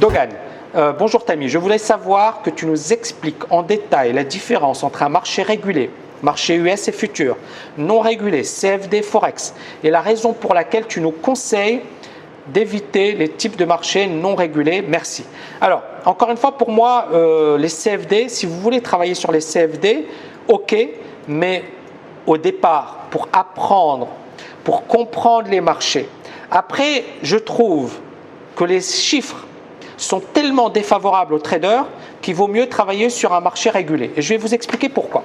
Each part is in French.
Dogan, bonjour Tammy, je voulais savoir que tu nous expliques en détail la différence entre un marché régulé, marché US et futur, non régulé, CFD, Forex, et la raison pour laquelle tu nous conseilles d'éviter les types de marchés non régulés. Merci. Alors, encore une fois, pour moi, les CFD, si vous voulez travailler sur les CFD, ok, mais au départ, pour apprendre, pour comprendre les marchés. Après, je trouve que les chiffres sont tellement défavorables aux traders qu'il vaut mieux travailler sur un marché régulé. Et je vais vous expliquer pourquoi.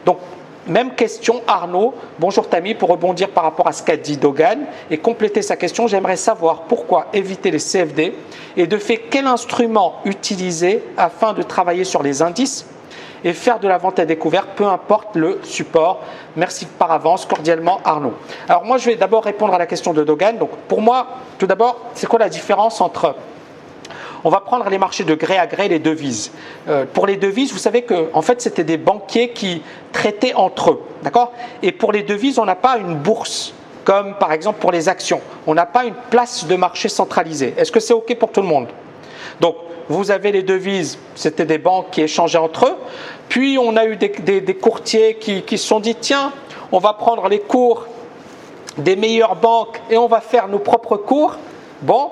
Donc, même question, Arnaud. Bonjour Tammy, pour rebondir par rapport à ce qu'a dit Dogan et compléter sa question, j'aimerais savoir pourquoi éviter les CFD et de fait quel instrument utiliser afin de travailler sur les indices et faire de la vente à découvert, peu importe le support. Merci par avance, cordialement Arnaud. Alors moi, je vais d'abord répondre à la question de Dogan. Donc pour moi, tout d'abord, c'est quoi la différence entre... On va prendre les marchés de gré à gré, les devises. Pour les devises, vous savez que en fait, c'était des banquiers qui traitaient entre eux, d'accord ? Et pour les devises, on n'a pas une bourse, comme par exemple pour les actions. On n'a pas une place de marché centralisée. Est-ce que c'est OK pour tout le monde ? Donc, vous avez les devises, c'était des banques qui échangeaient entre eux. Puis, on a eu des courtiers qui se sont dit, tiens, on va prendre les cours des meilleures banques et on va faire nos propres cours. Bon.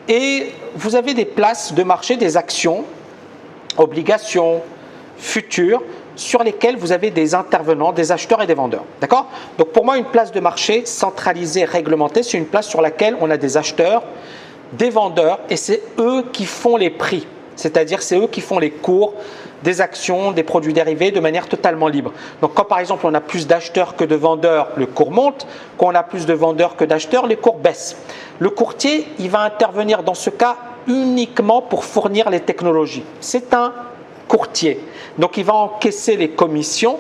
Et vous avez des places de marché, des actions, obligations, futures, sur lesquelles vous avez des intervenants, des acheteurs et des vendeurs. D'accord ? Donc pour moi, une place de marché centralisée, réglementée, c'est une place sur laquelle on a des acheteurs, des vendeurs, et c'est eux qui font les prix. C'est-à-dire, c'est eux qui font les cours des actions, des produits dérivés de manière totalement libre. Donc quand par exemple on a plus d'acheteurs que de vendeurs, le cours monte. Quand on a plus de vendeurs que d'acheteurs, les cours baissent. Le courtier, il va intervenir dans ce cas uniquement pour fournir les technologies. C'est un courtier. Donc il va encaisser les commissions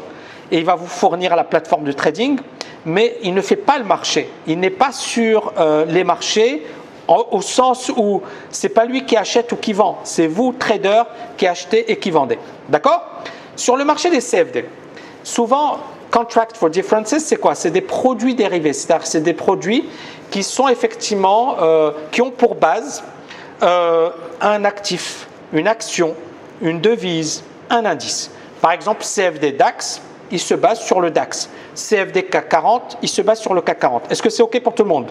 et il va vous fournir la plateforme de trading, mais il ne fait pas le marché. Il n'est pas sur les marchés au sens où ce n'est pas lui qui achète ou qui vend, c'est vous, traders, qui achetez et qui vendez. D'accord ? Sur le marché des CFD, souvent, Contract for Differences, c'est quoi ? C'est des produits dérivés, c'est-à-dire c'est des produits qui sont effectivement, qui ont pour base un actif, une action, une devise, un indice. Par exemple, CFD DAX, il se base sur le DAX. CFD CAC 40, il se base sur le CAC 40. Est-ce que c'est OK pour tout le monde ?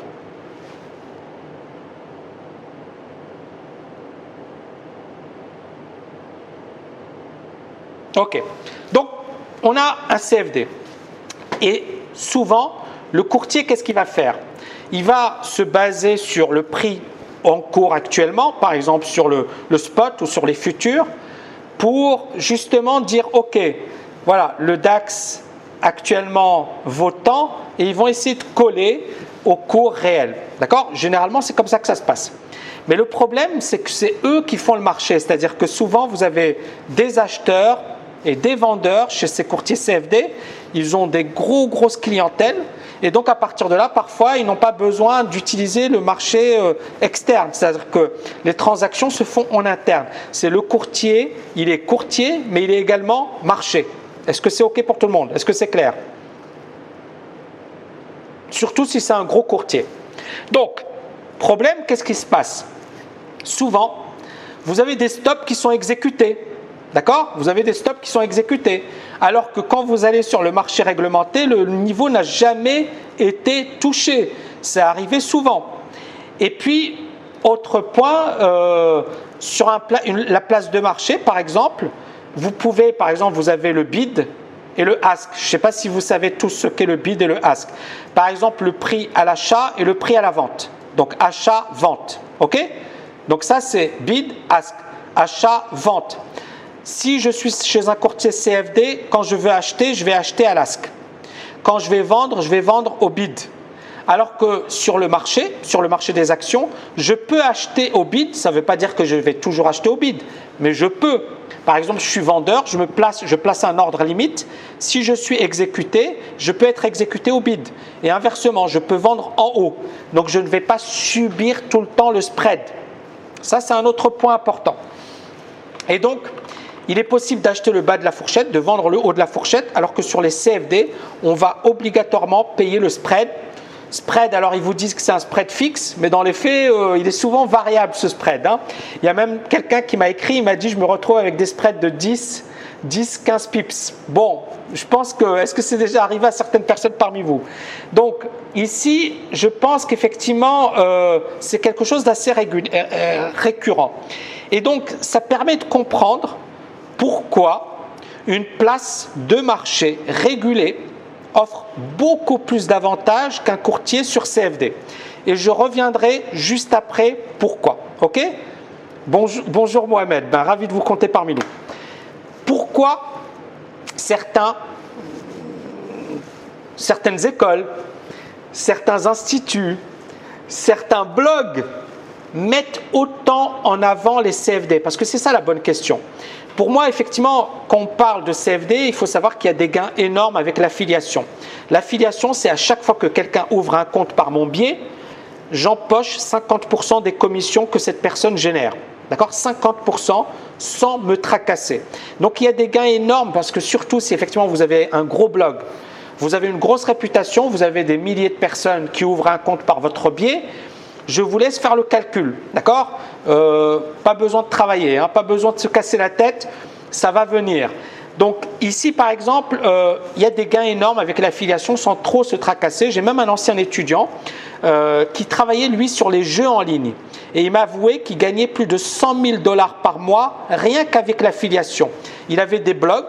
OK. Donc, on a un CFD. Et souvent, le courtier, qu'est-ce qu'il va faire ? Il va se baser sur le prix en cours actuellement, par exemple sur le spot ou sur les futurs, pour justement dire, OK, voilà, le DAX actuellement vaut tant, et ils vont essayer de coller au cours réel. D'accord ? Généralement, c'est comme ça que ça se passe. Mais le problème, c'est que c'est eux qui font le marché. C'est-à-dire que souvent, vous avez des acheteurs et des vendeurs chez ces courtiers CFD. Ils ont des grosses clientèles. Et donc, à partir de là, parfois, ils n'ont pas besoin d'utiliser le marché externe. C'est-à-dire que les transactions se font en interne. C'est le courtier, il est courtier, mais il est également marché. Est-ce que c'est OK pour tout le monde ? Est-ce que c'est clair ? Surtout si c'est un gros courtier. Donc, problème, qu'est-ce qui se passe ? Souvent, vous avez des stops qui sont exécutés. D'accord ? Vous avez des stops qui sont exécutés. Alors que quand vous allez sur le marché réglementé, le niveau n'a jamais été touché. C'est arrivé souvent. Et puis, autre point, sur la place de marché, par exemple, vous pouvez, par exemple, vous avez le bid et le ask. Je ne sais pas si vous savez tous ce qu'est le bid et le ask. Par exemple, le prix à l'achat et le prix à la vente. Donc, achat, vente. OK ? Donc, ça, c'est bid, ask. Achat, vente. Si je suis chez un courtier CFD, quand je veux acheter, je vais acheter à l'ask. Quand je vais vendre au bid. Alors que sur le marché des actions, je peux acheter au bid. Ça ne veut pas dire que je vais toujours acheter au bid, mais je peux. Par exemple, je suis vendeur, je place un ordre limite. Si je suis exécuté, je peux être exécuté au bid. Et inversement, je peux vendre en haut. Donc, je ne vais pas subir tout le temps le spread. Ça, c'est un autre point important. Et donc, il est possible d'acheter le bas de la fourchette, de vendre le haut de la fourchette, alors que sur les CFD, on va obligatoirement payer le spread. Spread, alors ils vous disent que c'est un spread fixe, mais dans les faits, il est souvent variable ce spread. Hein. Il y a même quelqu'un qui m'a écrit, il m'a dit je me retrouve avec des spreads de 10, 15 pips. Bon, je pense que, est-ce que c'est déjà arrivé à certaines personnes parmi vous? Donc ici, je pense qu'effectivement, c'est quelque chose d'assez récurrent. Et donc, ça permet de comprendre pourquoi une place de marché régulée offre beaucoup plus d'avantages qu'un courtier sur CFD. Et je reviendrai juste après pourquoi. Ok? Bonjour Mohamed, ravi de vous compter parmi nous. Pourquoi certaines écoles, certains instituts, certains blogs mettent autant en avant les CFD? Parce que c'est ça la bonne question. Pour moi, effectivement, quand on parle de CFD, il faut savoir qu'il y a des gains énormes avec l'affiliation. L'affiliation, c'est à chaque fois que quelqu'un ouvre un compte par mon biais, j'empoche 50% des commissions que cette personne génère. D'accord? 50% sans me tracasser. Donc, il y a des gains énormes parce que surtout si effectivement vous avez un gros blog, vous avez une grosse réputation, vous avez des milliers de personnes qui ouvrent un compte par votre biais, je vous laisse faire le calcul, d'accord? Pas besoin de travailler, hein, pas besoin de se casser la tête, ça va venir. Donc ici, par exemple, il y a des gains énormes avec l'affiliation sans trop se tracasser. J'ai même un ancien étudiant qui travaillait, lui, sur les jeux en ligne. Et il m'a avoué qu'il gagnait plus de 100 000 $ par mois rien qu'avec l'affiliation. Il avait des blogs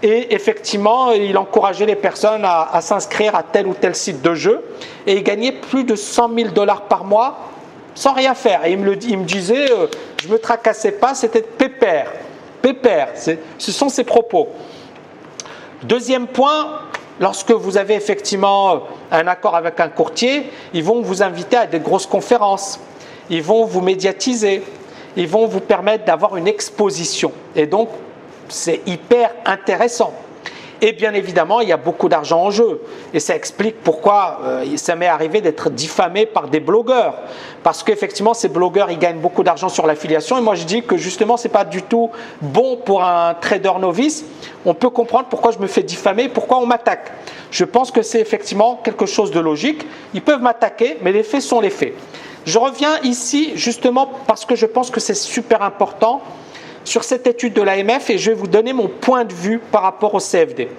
et effectivement, il encourageait les personnes à s'inscrire à tel ou tel site de jeu. Et il gagnait plus de 100 000 $ par mois sans rien faire. Et il me disait, je ne me tracassais pas, c'était pépère. Pépère, ce sont ses propos. Deuxième point, lorsque vous avez effectivement un accord avec un courtier, ils vont vous inviter à des grosses conférences, ils vont vous médiatiser, ils vont vous permettre d'avoir une exposition. Et donc, c'est hyper intéressant. Et bien évidemment, il y a beaucoup d'argent en jeu. Et ça explique pourquoi ça m'est arrivé d'être diffamé par des blogueurs. Parce qu'effectivement, ces blogueurs, ils gagnent beaucoup d'argent sur l'affiliation. Et moi, je dis que justement, ce n'est pas du tout bon pour un trader novice. On peut comprendre pourquoi je me fais diffamer, pourquoi on m'attaque. Je pense que c'est effectivement quelque chose de logique. Ils peuvent m'attaquer, mais les faits sont les faits. Je reviens ici justement parce que je pense que c'est super important sur cette étude de l'AMF et je vais vous donner mon point de vue par rapport au CFD.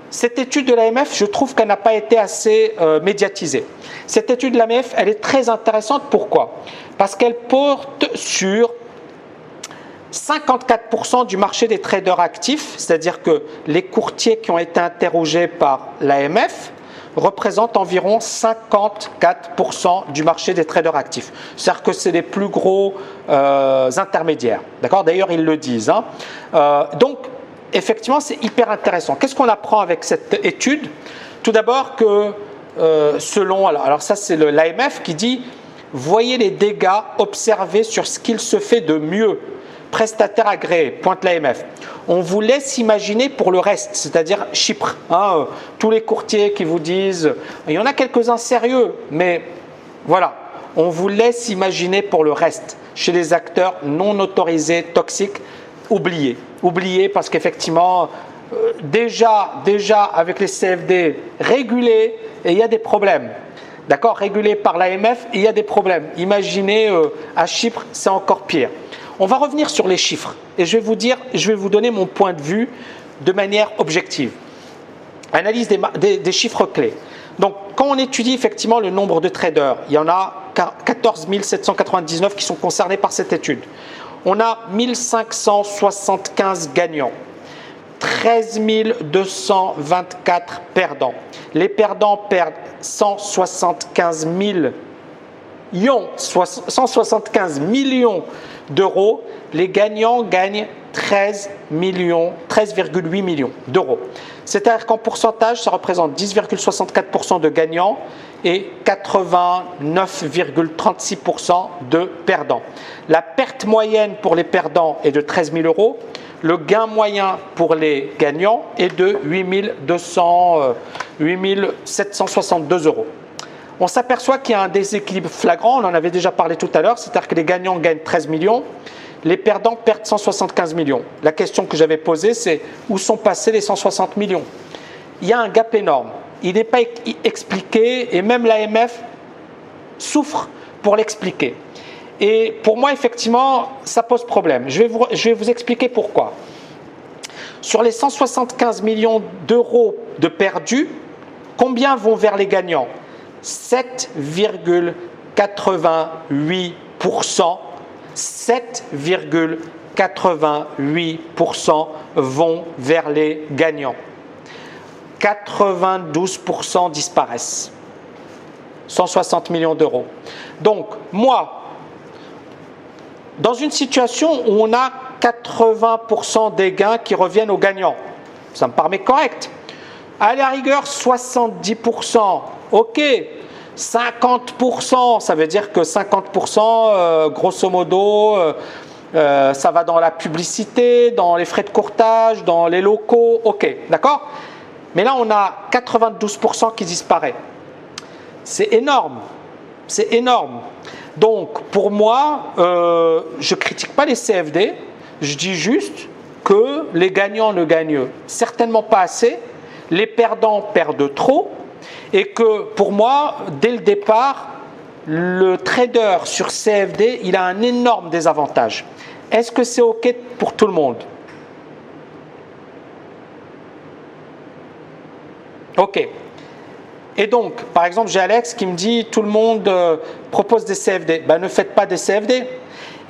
Cette étude de l'AMF, je trouve qu'elle n'a pas été assez médiatisée. Cette étude de l'AMF, elle est très intéressante. Pourquoi? Parce qu'elle porte sur 54% du marché des traders actifs, c'est-à-dire que les courtiers qui ont été interrogés par l'AMF représentent environ 54% du marché des traders actifs. C'est-à-dire que c'est les plus gros intermédiaires. D'accord? D'ailleurs, ils le disent. Hein. Donc, effectivement, c'est hyper intéressant. Qu'est-ce qu'on apprend avec cette étude? Tout d'abord que selon, alors ça c'est l'AMF qui dit, voyez les dégâts observés sur ce qu'il se fait de mieux. Prestataire agréé, pointe l'AMF. On vous laisse imaginer pour le reste, c'est-à-dire Chypre. Hein, tous les courtiers qui vous disent, il y en a quelques-uns sérieux, mais voilà, on vous laisse imaginer pour le reste. Chez les acteurs non autorisés, toxiques, oubliez. Oubliez parce qu'effectivement, déjà avec les CFD régulés, et il y a des problèmes. D'accord, régulés par l'AMF, il y a des problèmes. Imaginez à Chypre, c'est encore pire. On va revenir sur les chiffres et je vais vous donner mon point de vue de manière objective. Analyse des chiffres clés. Donc, quand on étudie effectivement le nombre de traders, il y en a 14 799 qui sont concernés par cette étude. On a 1575 gagnants, 13 224 perdants. Les perdants perdent 175 millions d'euros, les gagnants gagnent 13,8 millions d'euros. C'est-à-dire qu'en pourcentage, ça représente 10,64% de gagnants et 89,36% de perdants. La perte moyenne pour les perdants est de 13 000 euros. Le gain moyen pour les gagnants est de 8 762 euros. On s'aperçoit qu'il y a un déséquilibre flagrant, on en avait déjà parlé tout à l'heure, c'est-à-dire que les gagnants gagnent 13 millions, les perdants perdent 175 millions. La question que j'avais posée, c'est où sont passés les 160 millions? Il y a un gap énorme. il n'est pas expliqué et même l'AMF souffre pour l'expliquer. Et pour moi, effectivement, ça pose problème. Je vais vous expliquer pourquoi. Sur les 175 millions d'euros de perdus, combien vont vers les gagnants? 7,88%. 7,88% vont vers les gagnants. 92% disparaissent. 160 millions d'euros. Donc, moi, dans une situation où on a 80% des gains qui reviennent aux gagnants, ça me paraît correct. À la rigueur, 70%, ok. 50%, ça veut dire que 50%, grosso modo, ça va dans la publicité, dans les frais de courtage, dans les locaux, ok, d'accord? Mais là, on a 92% qui disparaît. C'est énorme, c'est énorme. Donc, pour moi, je ne critique pas les CFD, je dis juste que les gagnants ne gagnent certainement pas assez, les perdants perdent trop, et que pour moi, dès le départ, le trader sur CFD, il a un énorme désavantage. Est-ce que c'est OK pour tout le monde? OK. Et donc, par exemple, j'ai Alex qui me dit tout le monde propose des CFD. Ben, ne faites pas des CFD.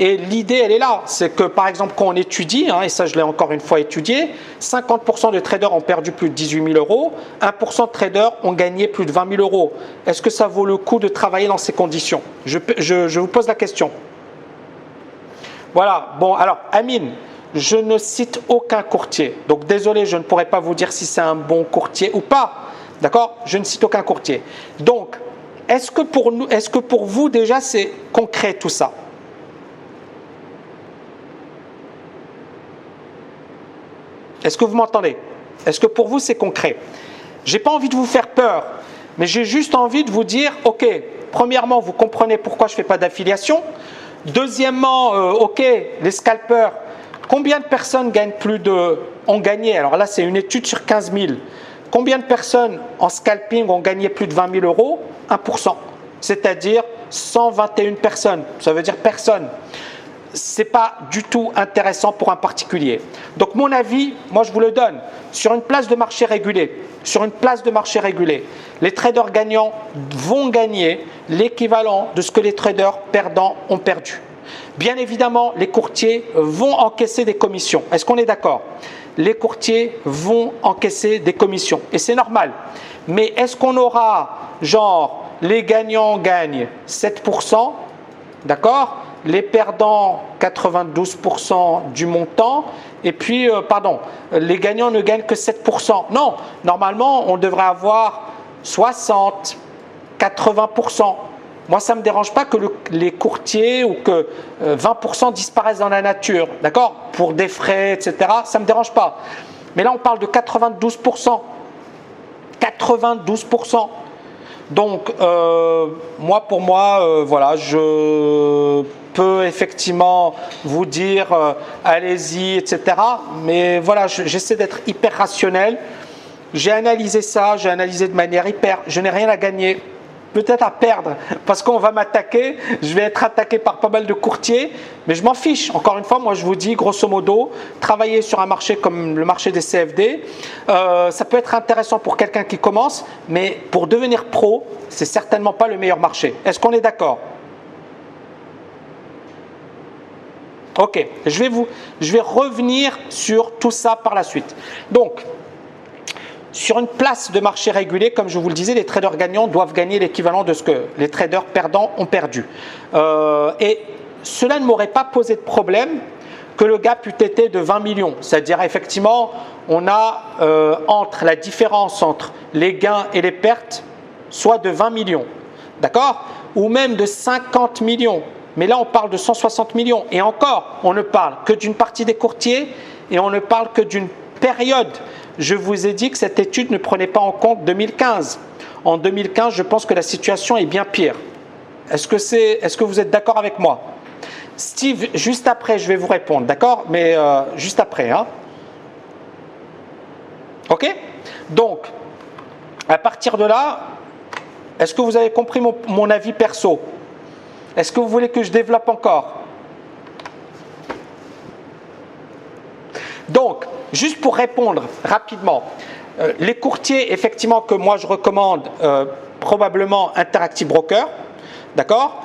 Et l'idée, elle est là. C'est que, par exemple, quand on étudie, et ça je l'ai encore une fois étudié, 50% de traders ont perdu plus de 18 000 euros, 1% de traders ont gagné plus de 20 000 euros. Est-ce que ça vaut le coup de travailler dans ces conditions? Je vous pose la question. Voilà. Bon, alors, Amine, je ne cite aucun courtier. Donc, désolé, je ne pourrais pas vous dire si c'est un bon courtier ou pas. D'accord? Je ne cite aucun courtier. Donc, est-ce que pour vous, déjà, c'est concret tout ça? Est-ce que vous m'entendez? Est-ce que pour vous, c'est concret? Je n'ai pas envie de vous faire peur, mais j'ai juste envie de vous dire, OK, premièrement, vous comprenez pourquoi je ne fais pas d'affiliation. Deuxièmement, OK, les scalpers, combien de personnes ont gagné? Alors là, c'est une étude sur 15 000. Combien de personnes en scalping ont gagné plus de 20 000 euros? 1%. C'est-à-dire 121 personnes. Ça veut dire personne. Ce n'est pas du tout intéressant pour un particulier. Donc mon avis, moi je vous le donne, sur une place de marché régulée, les traders gagnants vont gagner l'équivalent de ce que les traders perdants ont perdu. Bien évidemment, les courtiers vont encaisser des commissions. Est-ce qu'on est d'accord? Les courtiers vont encaisser des commissions et c'est normal. Mais est-ce qu'on aura, genre, les gagnants gagnent 7%, d'accord? Les perdants 92% du montant et puis, les gagnants ne gagnent que 7%. Non, normalement, on devrait avoir 60, 80%. Moi, ça ne me dérange pas que les courtiers ou que 20% disparaissent dans la nature, d'accord? Pour des frais, etc. Ça ne me dérange pas. Mais là, on parle de 92%. 92%. Donc, pour moi, voilà, je peux effectivement vous dire allez-y, etc. Mais voilà, j'essaie d'être hyper rationnel. J'ai analysé ça, j'ai analysé de manière je n'ai rien à gagner, peut-être à perdre, parce qu'on va m'attaquer, je vais être attaqué par pas mal de courtiers, mais je m'en fiche. Encore une fois, moi je vous dis, grosso modo, travailler sur un marché comme le marché des CFD, ça peut être intéressant pour quelqu'un qui commence, mais pour devenir pro, c'est certainement pas le meilleur marché. Est-ce qu'on est d'accord? Ok, je vais revenir sur tout ça par la suite. Donc, sur une place de marché régulé, comme je vous le disais, les traders gagnants doivent gagner l'équivalent de ce que les traders perdants ont perdu. Et cela ne m'aurait pas posé de problème que le gap eût été de 20 millions. C'est-à-dire, effectivement, on a entre la différence entre les gains et les pertes, soit de 20 millions, d'accord? Ou même de 50 millions. Mais là, on parle de 160 millions. Et encore, on ne parle que d'une partie des courtiers et on ne parle que d'une période. Je vous ai dit que cette étude ne prenait pas en compte 2015. En 2015, je pense que la situation est bien pire. Est-ce que vous êtes d'accord avec moi? Steve, juste après, je vais vous répondre, d'accord? Mais juste après. Hein? OK? Donc, À partir de là, est-ce que vous avez compris mon avis perso? Est-ce que vous voulez que je développe encore? Donc, juste pour répondre rapidement, les courtiers, effectivement, que moi je recommande, probablement Interactive Broker, d'accord?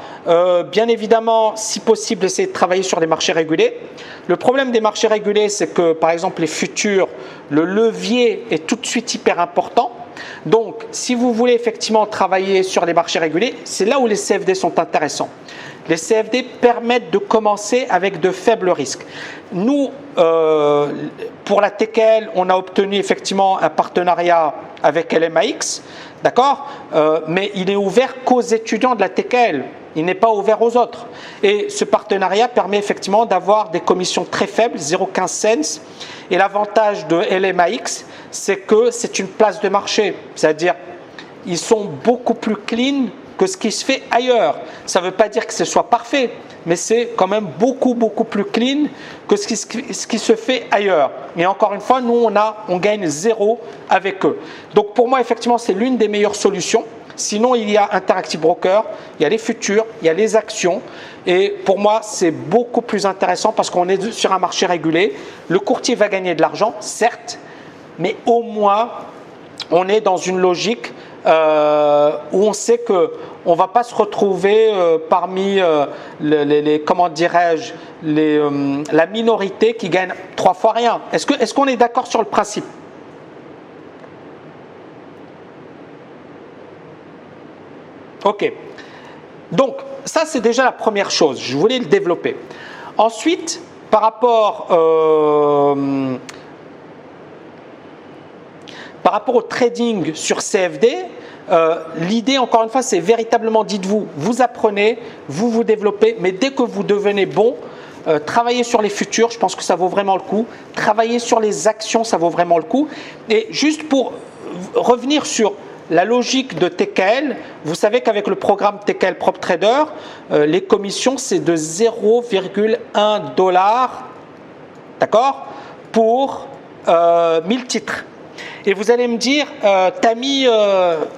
Bien évidemment, si possible, essayer de travailler sur les marchés régulés. Le problème des marchés régulés, c'est que, par exemple, les futurs, le levier est tout de suite hyper important. Donc, si vous voulez effectivement travailler sur les marchés régulés, c'est là où les CFD sont intéressants. Les CFD permettent de commencer avec de faibles risques. Nous, pour la TKL, on a obtenu effectivement un partenariat avec LMAX, d'accord, mais il est ouvert qu'aux étudiants de la TKL. Il n'est pas ouvert aux autres. Et ce partenariat permet effectivement d'avoir des commissions très faibles, 0,15 cents. Et l'avantage de LMAX, c'est que c'est une place de marché. C'est-à-dire, ils sont beaucoup plus clean que ce qui se fait ailleurs. Ça ne veut pas dire que ce soit parfait, mais c'est quand même beaucoup plus clean que ce qui se fait ailleurs. Et encore une fois, nous, on gagne 0 avec eux. Donc pour moi, effectivement, c'est l'une des meilleures solutions. Sinon, il y a Interactive Broker, il y a les futurs, il y a les actions. Et pour moi, c'est beaucoup plus intéressant parce qu'on est sur un marché régulé. Le courtier va gagner de l'argent, certes, mais au moins, on est dans une logique où on sait qu'on ne va pas se retrouver parmi comment dirais-je, la minorité qui gagne 3 fois rien. Est-ce qu'on est d'accord sur le principe? Ok. Donc, ça, c'est déjà la première chose. Je voulais le développer. Ensuite, par rapport au trading sur CFD, l'idée, encore une fois, c'est véritablement, dites-vous, vous apprenez, vous développez, mais dès que vous devenez bon, travaillez sur les futurs, je pense que ça vaut vraiment le coup. Travaillez sur les actions, ça vaut vraiment le coup. Et juste pour revenir sur la logique de TKL, vous savez qu'avec le programme TKL Prop Trader, les commissions, c'est de 0,1 $, d'accord, pour 1000 titres. Et vous allez me dire, Tammy,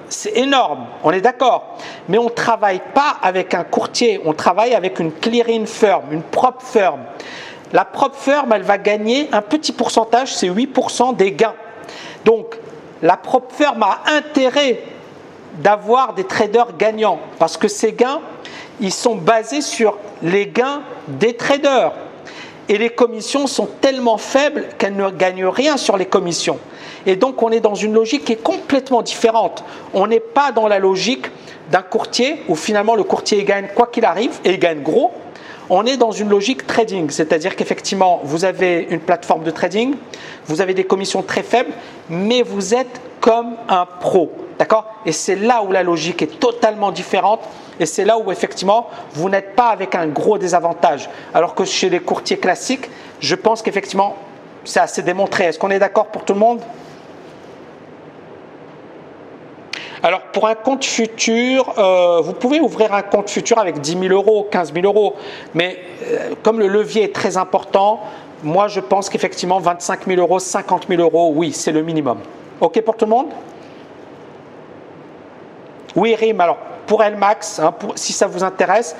c'est énorme, on est d'accord, mais on ne travaille pas avec un courtier, on travaille avec une clearing firm, une prop firm. La prop firm, elle va gagner un petit pourcentage, c'est 8% des gains. Donc, la prop firm a intérêt d'avoir des traders gagnants parce que ces gains, ils sont basés sur les gains des traders. Et les commissions sont tellement faibles qu'elles ne gagnent rien sur les commissions. Et donc, on est dans une logique qui est complètement différente. On n'est pas dans la logique d'un courtier où finalement le courtier gagne quoi qu'il arrive et il gagne gros. On est dans une logique trading, c'est-à-dire qu'effectivement, vous avez une plateforme de trading, vous avez des commissions très faibles, mais vous êtes comme un pro, d'accord? Et c'est là où la logique est totalement différente et c'est là où effectivement, vous n'êtes pas avec un gros désavantage. Alors que chez les courtiers classiques, je pense qu'effectivement, c'est assez démontré. Est-ce qu'on est d'accord pour tout le monde? Alors, pour un compte futur, vous pouvez ouvrir un compte futur avec 10 000 euros, 15 000 euros. Mais comme le levier est très important, moi, je pense qu'effectivement, 25 000 euros, 50 000 euros, oui, c'est le minimum. OK pour tout le monde? Oui, Rim. Alors, pour LMAX, hein, si ça vous intéresse,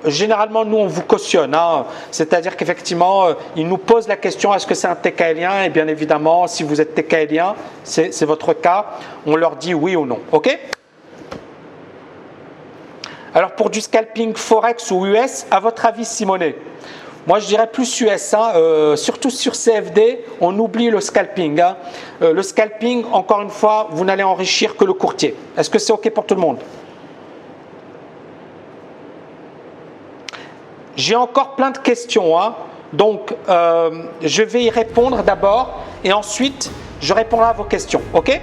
généralement, nous, on vous cautionne. Hein. C'est-à-dire qu'effectivement, ils nous posent la question, est-ce que c'est un TKLien? Et bien évidemment, si vous êtes TKLien, c'est votre cas, on leur dit oui ou non. OK? Alors, pour du scalping Forex ou US, à votre avis, Simonet? Moi, je dirais plus US. Hein. Surtout sur CFD, on oublie le scalping. Hein. Le scalping, encore une fois, vous n'allez enrichir que le courtier. Est-ce que c'est OK pour tout le monde? J'ai encore plein de questions, hein. Donc je vais y répondre d'abord et ensuite je répondrai à vos questions, ok?